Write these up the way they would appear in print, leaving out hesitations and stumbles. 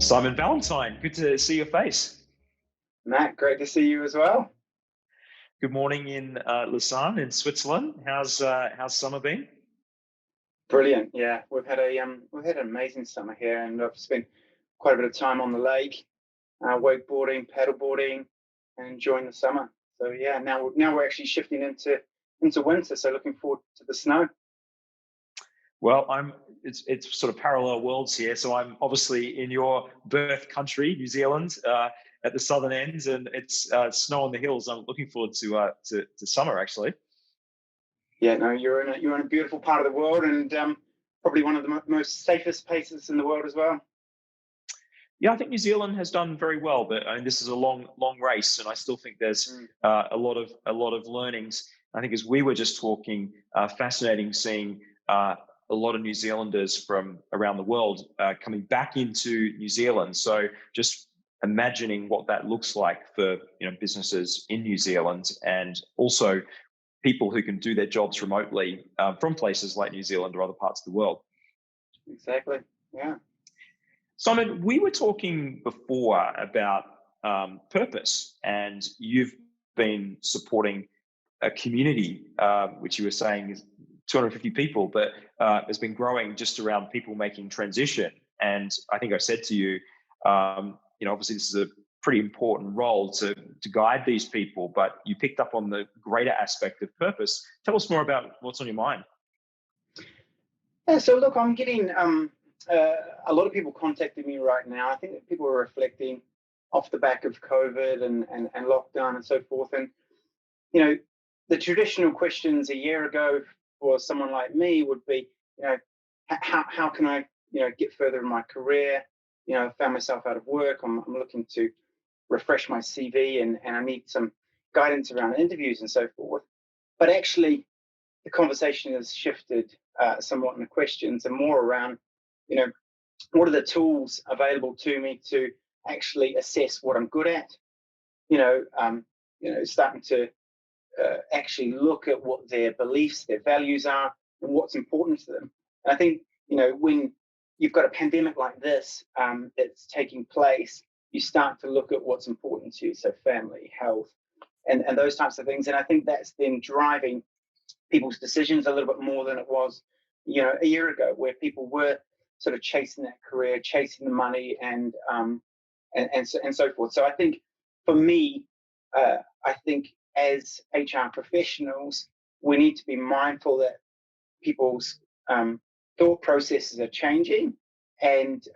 Simon Valentine, good to see your face. Matt, great to see you as well. Good morning in Lausanne in Switzerland. How's summer been? Brilliant. Yeah, we've had an amazing summer here, and I've spent quite a bit of time on the lake, wakeboarding, paddleboarding, and enjoying the summer. So yeah, now we're actually shifting into winter. So looking forward to the snow. Well, it's sort of parallel worlds here. So I'm obviously in your birth country, New Zealand, at the southern end, and it's snow on the hills. I'm looking forward to summer actually. Yeah, no, you're in a beautiful part of the world, and probably one of the most safest places in the world as well. Yeah, I think New Zealand has done very well, but I mean, this is a long race, and I still think there's a lot of learnings. I think as we were just talking, fascinating seeing a lot of New Zealanders from around the world coming back into New Zealand. So just imagining what that looks like for businesses in New Zealand, and also people who can do their jobs remotely from places like New Zealand or other parts of the world. Exactly. Yeah. Simon, we were talking before about purpose, and you've been supporting a community, which you were saying is 250 people, but has been growing just around people making transition. And I think I said to you, obviously this is a pretty important role to guide these people, but you picked up on the greater aspect of purpose. Tell us more about what's on your mind. Yeah, so look, I'm getting a lot of people contacting me right now. I think that people are reflecting off the back of COVID and lockdown and so forth. And, the traditional questions a year ago for someone like me would be, how can I, get further in my career? I found myself out of work. I'm looking to refresh my CV and I need some guidance around interviews and so forth. But actually, the conversation has shifted somewhat in the questions and more around, what are the tools available to me to actually assess what I'm good at? Starting to actually look at what their beliefs, their values are, and what's important to them. And I think, when you've got a pandemic like this that's taking place, you start to look at what's important to you, so family, health, and those types of things. And I think that's then driving people's decisions a little bit more than it was, a year ago, where people were sort of chasing that career, chasing the money, and so forth. So I think for me, I think as HR professionals, we need to be mindful that people's thought processes are changing, and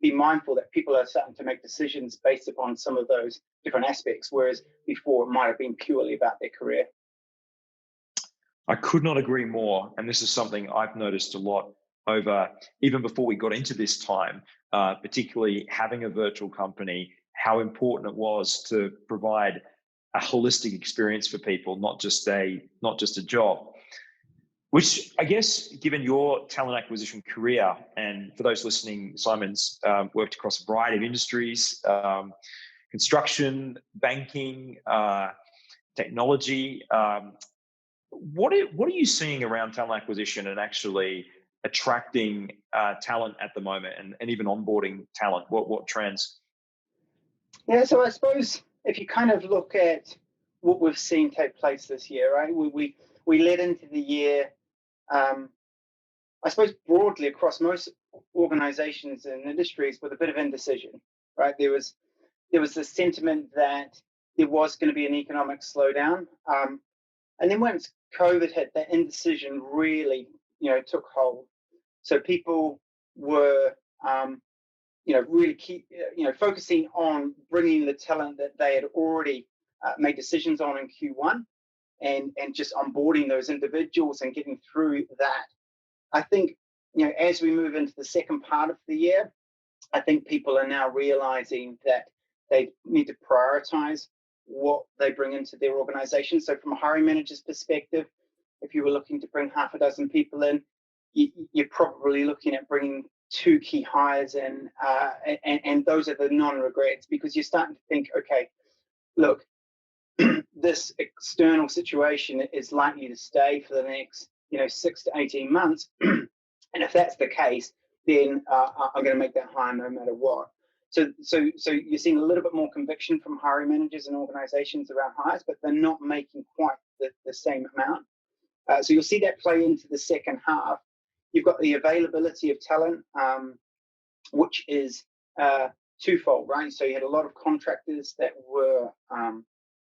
be mindful that people are starting to make decisions based upon some of those different aspects, whereas before it might have been purely about their career. I could not agree more. And this is something I've noticed a lot over, even before we got into this time, particularly having a virtual company, how important it was to provide a holistic experience for people, not just a job. Which I guess, given your talent acquisition career, and for those listening, Simon's worked across a variety of industries, construction, banking, technology. What are you seeing around talent acquisition and actually attracting talent at the moment, and even onboarding talent? What trends? Yeah, so I suppose if you kind of look at what we've seen take place this year, right? We led into the year, I suppose broadly across most organizations and industries, with a bit of indecision, right? There was the sentiment that there was going to be an economic slowdown. And then once COVID hit, that indecision really, took hold. So people were, really focusing on bringing the talent that they had already made decisions on in Q1, and just onboarding those individuals and getting through that. I think, as we move into the second part of the year, I think people are now realizing that they need to prioritize what they bring into their organization. So from a hiring manager's perspective, if you were looking to bring half a dozen people in, you're probably looking at bringing 2 key hires in, and those are the non-regrets, because you're starting to think, okay, look, this external situation is likely to stay for the next 6 to 18 months. And if that's the case, then I'm going to make that hire no matter what. So you're seeing a little bit more conviction from hiring managers and organizations around hires, but they're not making quite the same amount. So you'll see that play into the second half. You've got the availability of talent, which is twofold, right? So you had a lot of contractors that were,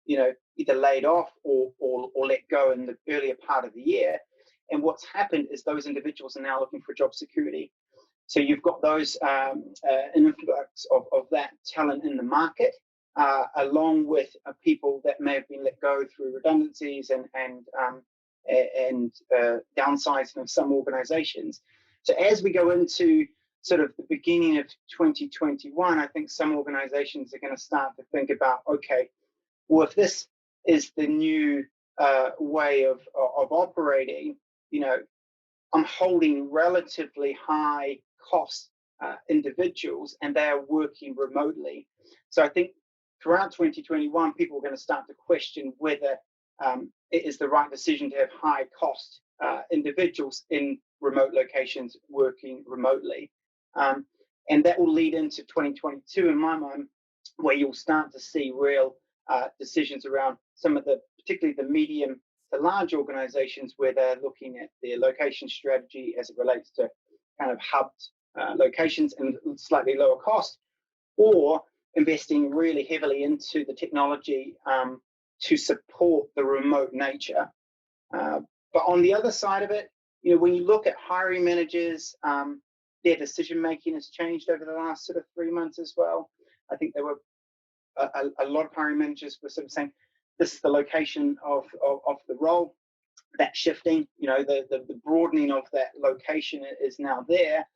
either laid off or let go in the earlier part of the year. And what's happened is those individuals are now looking for job security. So you've got those an influx of that talent in the market, along with people that may have been let go through redundancies and downsizing of some organizations. So as we go into sort of the beginning of 2021, I think some organizations are going to start to think about, okay, well, if this is the new way of operating, I'm holding relatively high cost individuals and they are working remotely. So I think throughout 2021, people are going to start to question whether it is the right decision to have high cost individuals in remote locations working remotely. And that will lead into 2022, in my mind, where you'll start to see real decisions around some of particularly the medium to large organizations, where they're looking at their location strategy as it relates to kind of hubbed locations and slightly lower cost, or investing really heavily into the technology to support the remote nature. But on the other side of it, when you look at hiring managers, their decision making has changed over the last sort of 3 months as well. I think there were a lot of hiring managers were sort of saying, this is the location of the role. That's shifting. The broadening of that location is now there,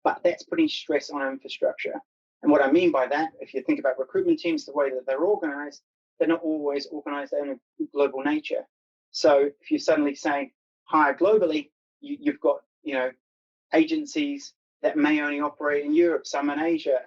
but that's putting stress on infrastructure. And what I mean by that, if you think about recruitment teams, the way that they're organized, they're not always organized in a global nature. So if you're suddenly saying hire globally, you've got agencies that may only operate in Europe, some in Asia,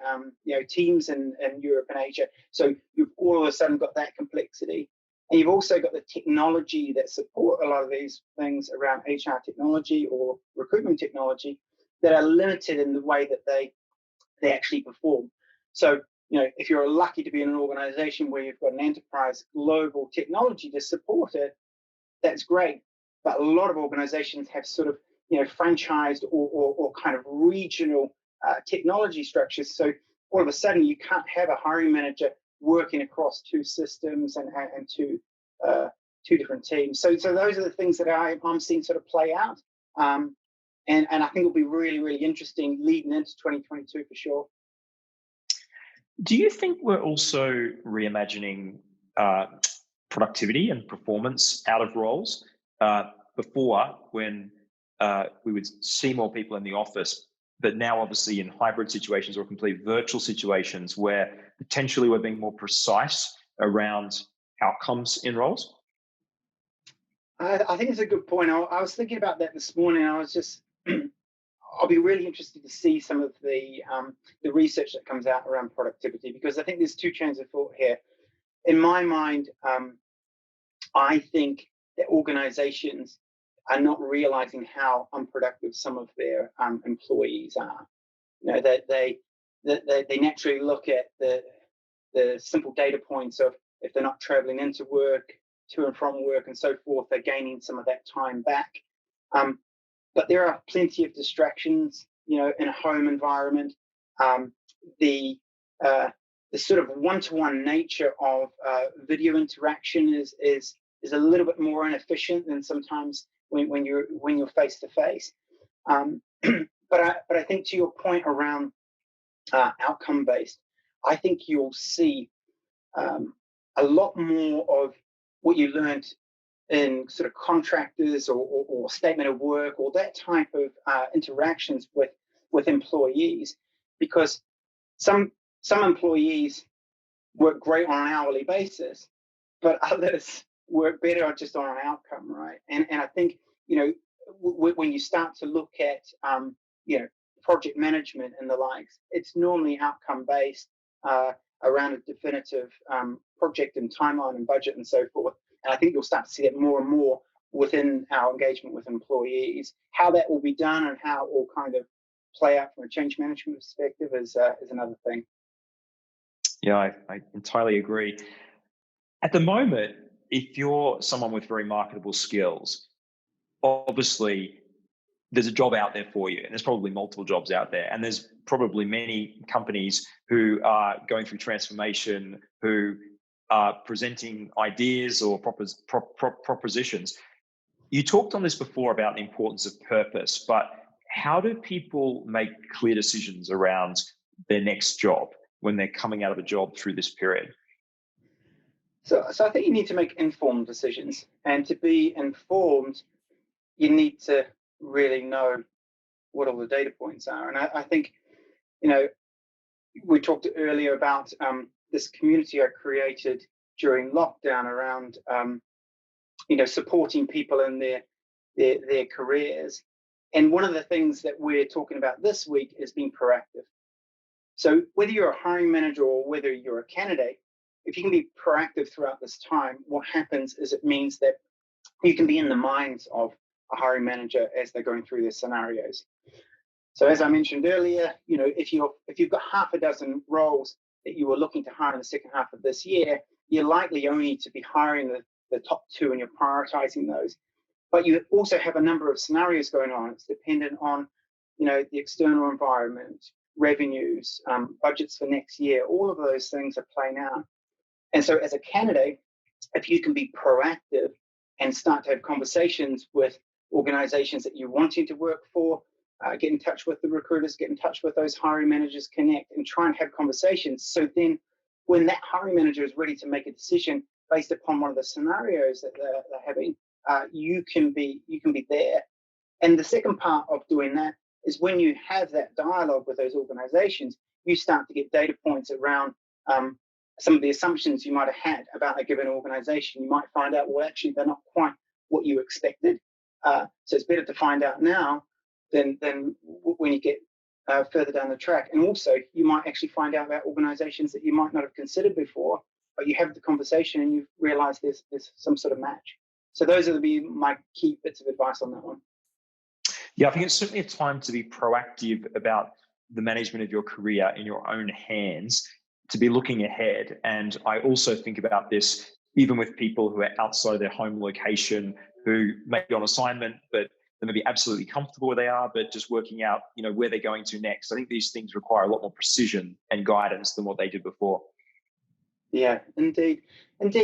teams in Europe and Asia. So you've all of a sudden got that complexity. And you've also got the technology that support a lot of these things around HR technology or recruitment technology that are limited in the way that they actually perform. So, if you're lucky to be in an organization where you've got an enterprise global technology to support it, that's great. But a lot of organizations have sort of, franchised or kind of regional technology structures. So all of a sudden you can't have a hiring manager working across two systems and two different teams. So those are the things that I'm seeing sort of play out. And I think it'll be really, really interesting leading into 2022 for sure. Do you think we're also reimagining productivity and performance out of roles? Before, when we would see more people in the office, but now obviously in hybrid situations or complete virtual situations where potentially we're being more precise around outcomes in roles? I think it's a good point. I was thinking about that this morning. I was just, I'll be really interested to see some of the research that comes out around productivity, because I think there's two trains of thought here. In my mind, I think that organizations are not realizing how unproductive some of their employees are. That they naturally look at the simple data points of if they're not traveling into work, to and from work, and so forth, they're gaining some of that time back. But there are plenty of distractions, in a home environment. The sort of one-to-one nature of video interaction is a little bit more inefficient than sometimes when you're face to face. But I think to your point around outcome based, I think you'll see a lot more of what you learned in sort of contractors or statement of work or that type of interactions with employees, because some employees work great on an hourly basis, but others work better just on an outcome, right? And I think, when you start to look at, project management and the likes, it's normally outcome based around a definitive project and timeline and budget and so forth. And I think you'll start to see it more and more within our engagement with employees. How that will be done and how it will kind of play out from a change management perspective is another thing. Yeah, I entirely agree. At the moment, if you're someone with very marketable skills, obviously there's a job out there for you, and there's probably multiple jobs out there, and there's probably many companies who are going through transformation, who are presenting ideas or propositions. You talked on this before about the importance of purpose, but how do people make clear decisions around their next job when they're coming out of a job through this period? So I think you need to make informed decisions, and to be informed, you need to really know what all the data points are. And I think, you know, we talked earlier about this community I created during lockdown around, supporting people in their careers. And one of the things that we're talking about this week is being proactive. So whether you're a hiring manager or whether you're a candidate, if you can be proactive throughout this time, what happens is it means that you can be in the minds of a hiring manager as they're going through their scenarios. So as I mentioned earlier, if you've got half a dozen roles that you were looking to hire in the second half of this year, you're likely only to be hiring the top two, and you're prioritizing those. But you also have a number of scenarios going on. It's dependent on, the external environment, revenues, budgets for next year. All of those things are playing out. And so as a candidate, if you can be proactive and start to have conversations with organizations that you're wanting to work for, get in touch with the recruiters, get in touch with those hiring managers, connect and try and have conversations. So then when that hiring manager is ready to make a decision based upon one of the scenarios that they're having, you can be there. And the second part of doing that is when you have that dialogue with those organizations, you start to get data points around some of the assumptions you might have had about a given organization. You might find out, well, actually, they're not quite what you expected. So it's better to find out now than when you get further down the track. And also, you might actually find out about organizations that you might not have considered before, but you have the conversation and you realize there's some sort of match. So those are my key bits of advice on that one. Yeah, I think it's certainly a time to be proactive about the management of your career in your own hands, to be looking ahead. And I also think about this even with people who are outside of their home location, who may be on assignment, but they may be absolutely comfortable where they are, but just working out, where they're going to next. I think these things require a lot more precision and guidance than what they did before. Yeah, indeed. And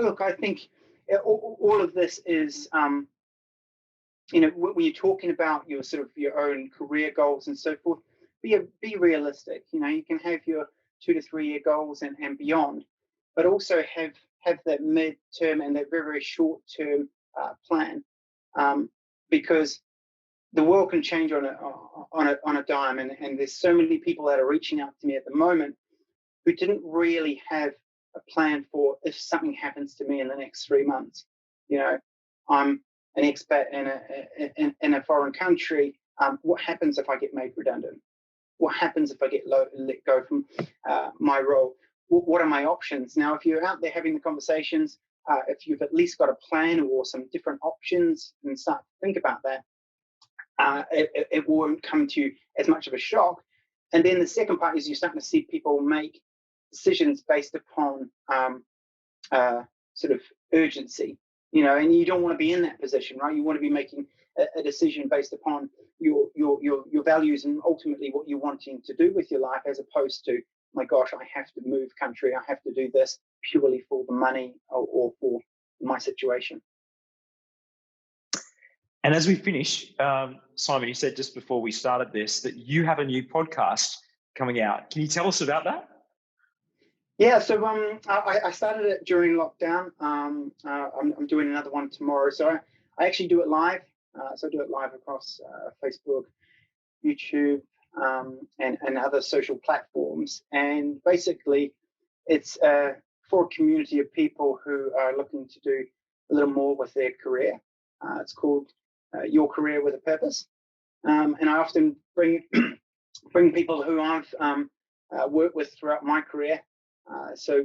look, I think all of this is, when you're talking about your sort of your own career goals and so forth, be realistic. You can have your 2 to 3 year goals and beyond, but also have that mid-term and that very, very short-term plan, because the world can change on a dime, and there's so many people that are reaching out to me at the moment who didn't really have a plan for if something happens to me in the next 3 months. I'm an expat in a foreign country. What happens if I get made redundant? What happens if I get let go from my role? What are my options? Now, if you're out there having the conversations, if you've at least got a plan or some different options and start to think about that, it won't come to you as much of a shock. And then the second part is you're starting to see people make decisions based upon sort of urgency, and you don't want to be in that position, right? You want to be making a decision based upon your values and ultimately what you're wanting to do with your life, as opposed to, my gosh, I have to move country, I have to do this purely for the money or for my situation. And as we finish, Simon, you said just before we started this that you have a new podcast coming out. Can you tell us about that? Yeah, so I started it during lockdown. I'm doing another one tomorrow. So I actually do it live. So I do it live across Facebook, YouTube, and other social platforms. And basically, it's for a community of people who are looking to do a little more with their career. It's called Your Career with a Purpose. And I often bring people who I've worked with throughout my career. So,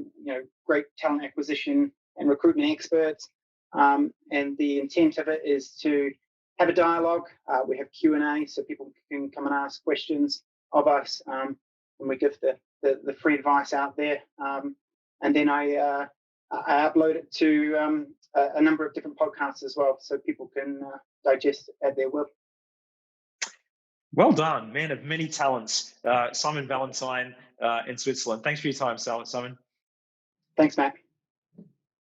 great talent acquisition and recruitment experts. And the intent of it is to have a dialogue. We have Q&A, so people can come and ask questions of us. and we give the free advice out there. And then I upload it to a number of different podcasts as well, so people can digest it at their will. Well done, man of many talents, Simon Valentine in Switzerland. Thanks for your time, Simon. Thanks, Matt.